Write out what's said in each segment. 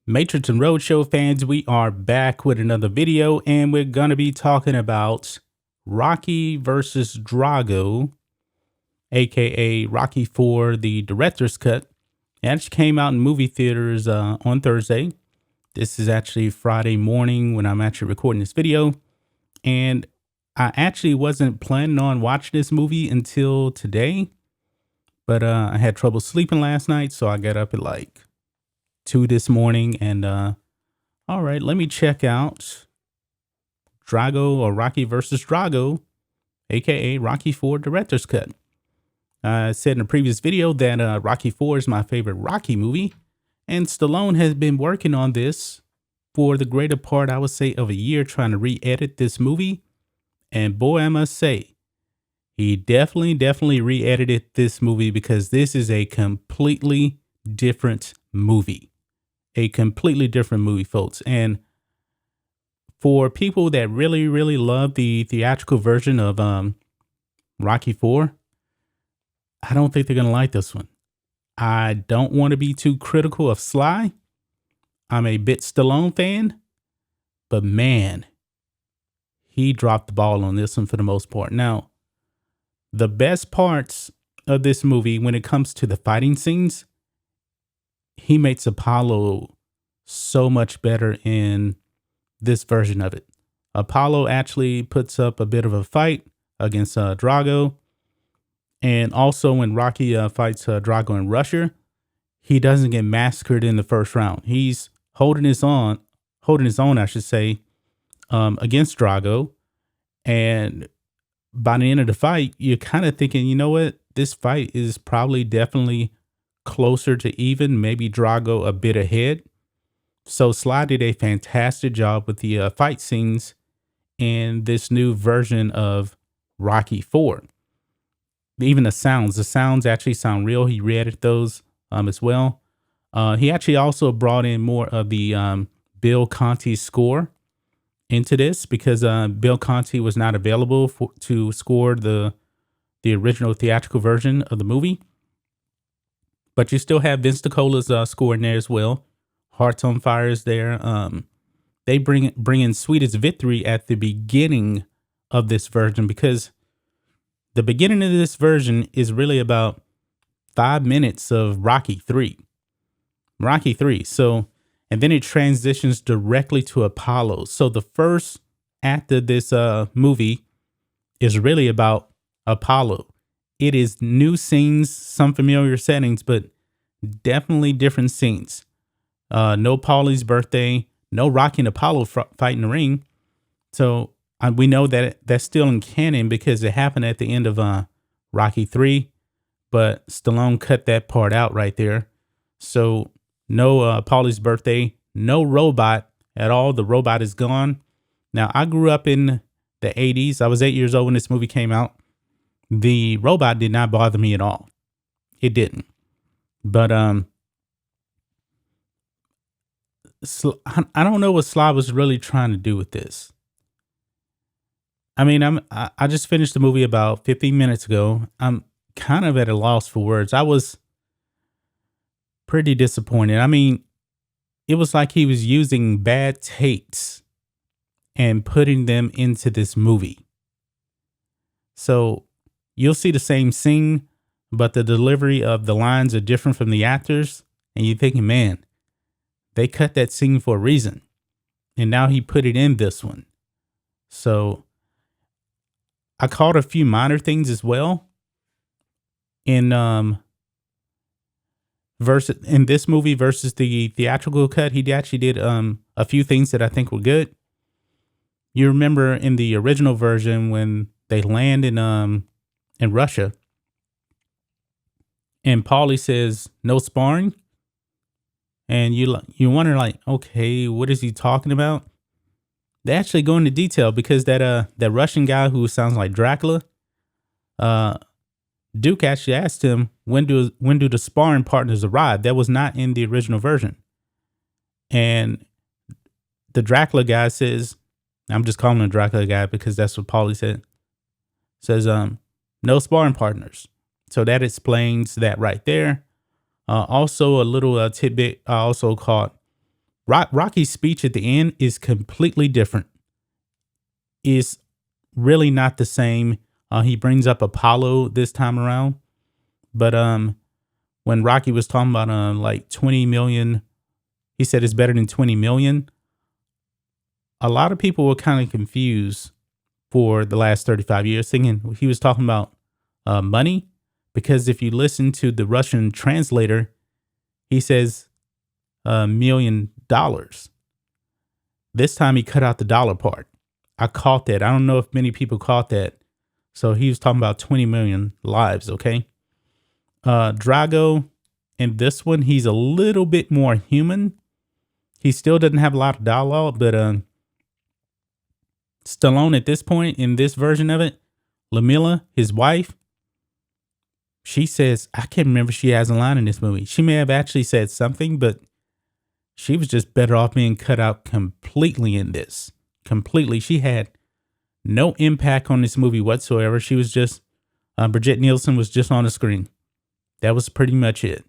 Matrixx and Rhodes show fans, we are back with another video, and we're going to be talking about Rocky versus Drago, aka Rocky 4, the director's cut. It actually came out in movie theaters on Thursday. This is actually Friday morning when I'm actually recording this video, and I actually wasn't planning on watching this movie until today, but I had trouble sleeping last night, so I got up at like 2 this morning, and all right, let me check out Drago or Rocky versus Drago, aka Rocky 4 director's cut. I said in a previous video that Rocky 4 is my favorite Rocky movie, and Stallone has been working on this for the greater part, I would say, of a year, trying to re-edit this movie. And boy, I must say, he definitely re-edited this movie, because this is a completely different movie. A completely different movie, folks. And for people that really love the theatrical version of Rocky 4, I don't think they're going to like this one. I don't want to be too critical of Sly. I'm a bit Stallone fan, but man, he dropped the ball on this one for the most part. Now, the best parts of this movie when it comes to the fighting scenes, he makes Apollo so much better in this version of it. Apollo actually puts up a bit of a fight against Drago. And also when Rocky fights Drago in Russia, he doesn't get massacred in the first round. He's holding his own, I should say, against Drago. And by the end of the fight, you're kind of thinking, you know what? This fight is probably definitely closer to even, maybe Drago a bit ahead. So Sly did a fantastic job with the fight scenes in this new version of Rocky 4. Even the sounds actually sound real. He re-edited those as well. He actually also brought in more of the Bill Conti score into this, because Bill Conti was not available to score the original theatrical version of the movie. But you still have Vince DiCola's score in there as well. Hearts on Fire is there. They bring in Sweetest Victory at the beginning of this version, because the beginning of this version is really about 5 minutes of Rocky 3. So, and then it transitions directly to Apollo. So the first act of this movie is really about Apollo. It is new scenes, some familiar settings, but definitely different scenes. No Paulie's birthday, no Rocky and Apollo fight in the ring. So we know that that's still in canon, because it happened at the end of Rocky 3, but Stallone cut that part out right there. So no Paulie's birthday, no robot at all. The robot is gone. Now, I grew up in the 80s. I was 8 years old when this movie came out. The robot did not bother me at all. It didn't. But I don't know what Sly was really trying to do with this. I mean, I just finished the movie about 15 minutes ago. I'm kind of at a loss for words. I was pretty disappointed. I mean, it was like he was using bad takes and putting them into this movie. So you'll see the same scene, but the delivery of the lines are different from the actors. And you're thinking, man, they cut that scene for a reason. And now he put it in this one. So I caught a few minor things as well in this movie versus the theatrical cut. He actually did a few things that I think were good. You remember in the original version when they land in Russia, and Paulie says no sparring, and you wonder, like, okay, what is he talking about? They actually go into detail, because that Russian guy who sounds like Dracula, Duke actually asked him, when do the sparring partners arrive? That was not in the original version. And the Dracula guy says, I'm just calling him a Dracula guy because that's what Paulie said. Says, no sparring partners. So that explains that right there. Also, a little tidbit I also caught Rocky's speech at the end is completely different. Is really not the same. He brings up Apollo this time around, but when Rocky was talking about like 20 million, he said it's better than 20 million. A lot of people were kind of confused for the last 35 years, thinking he was talking about money, because if you listen to the Russian translator, he says $1,000,000. This time he cut out the dollar part. I caught that. I don't know if many people caught that. So he was talking about 20 million lives, okay? Drago, in this one, he's a little bit more human. He still doesn't have a lot of dialogue, but Stallone at this point, in this version of it, Lamilla, his wife, she says, I can't remember if she has a line in this movie. She may have actually said something, but she was just better off being cut out completely in this. Completely. She had no impact on this movie whatsoever. She was just, Brigitte Nielsen was just on the screen. That was pretty much it.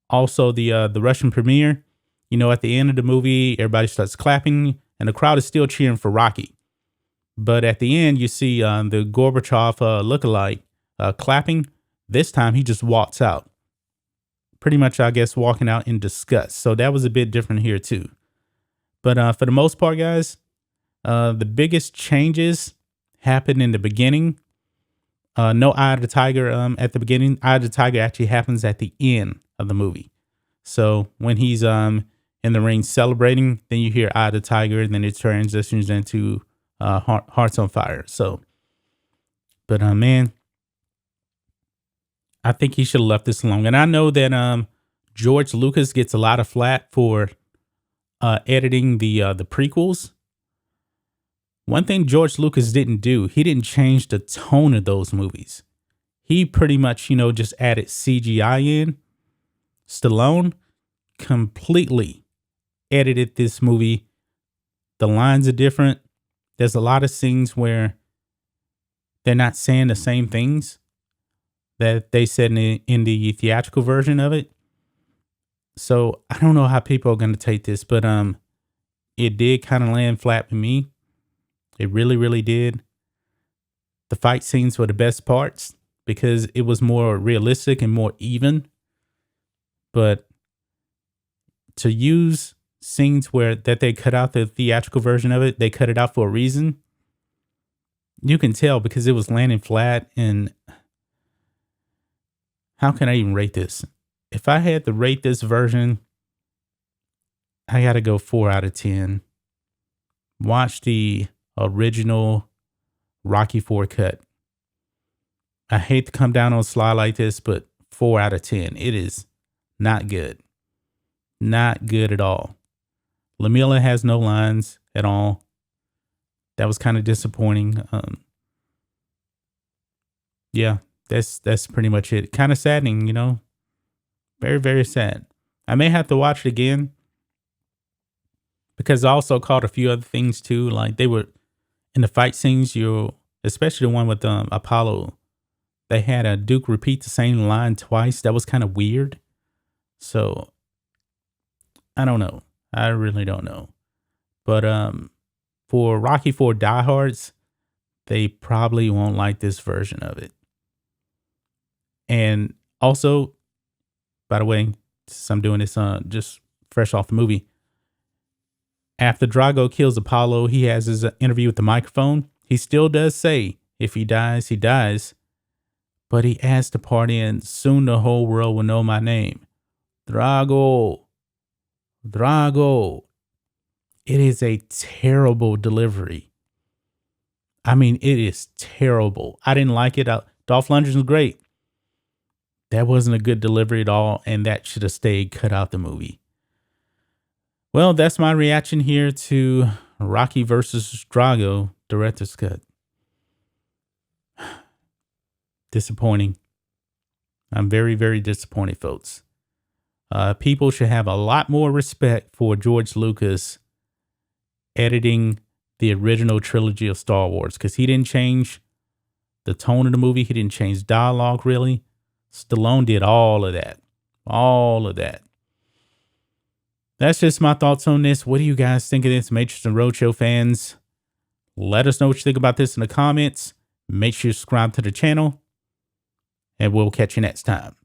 Also, the Russian premiere, you know, at the end of the movie, everybody starts clapping and the crowd is still cheering for Rocky. But at the end, you see the Gorbachev lookalike clapping. This time, he just walks out. Pretty much, I guess, walking out in disgust. So that was a bit different here, too. But for the most part, guys, the biggest changes happened in the beginning. No Eye of the Tiger at the beginning. Eye of the Tiger actually happens at the end of the movie. So when he's in the ring celebrating, then you hear Eye of the Tiger, and then it transitions into Hearts on Fire. So, but man, I think he should have left this alone. And I know that George Lucas gets a lot of flack for editing the prequels. One thing George Lucas didn't do, he didn't change the tone of those movies. He pretty much, you know, just added CGI in. Stallone completely edited this movie. The lines are different. There's a lot of scenes where they're not saying the same things that they said in the theatrical version of it. So I don't know how people are going to take this, but it did kind of land flat with me. It really, really did. The fight scenes were the best parts because it was more realistic and more even. But to use scenes that they cut out the theatrical version of it, they cut it out for a reason. You can tell because it was landing flat. And how can I even rate this? If I had to rate this version, I got to go 4 out of 10. Watch the original Rocky IV cut. I hate to come down on a slide like this, but 4 out of 10. It is not good. Not good at all. Lamilla has no lines at all. That was kind of disappointing. Yeah, that's pretty much it. Kind of saddening, you know. Very, very sad. I may have to watch it again because I also caught a few other things too. Like they were in the fight scenes, especially the one with Apollo, they had a Duke repeat the same line twice. That was kind of weird. So I don't know. I really don't know. But for Rocky IV diehards, they probably won't like this version of it. And also, by the way, since I'm doing this just fresh off the movie, after Drago kills Apollo, he has his interview with the microphone. He still does say, if he dies, he dies. But he adds the part in, soon the whole world will know my name. Drago. Drago. It is a terrible delivery. I mean, it is terrible. I didn't like it. Dolph Lundgren was great. That wasn't a good delivery at all, and that should have stayed cut out the movie. Well, that's my reaction here to Rocky versus Drago, director's cut. Disappointing. I'm very, very disappointed, folks. People should have a lot more respect for George Lucas editing the original trilogy of Star Wars, because he didn't change the tone of the movie. He didn't change dialogue, really. Stallone did all of that. All of that. That's just my thoughts on this. What do you guys think of this, Matrixx and Roadshow fans? Let us know what you think about this in the comments. Make sure you subscribe to the channel, and we'll catch you next time.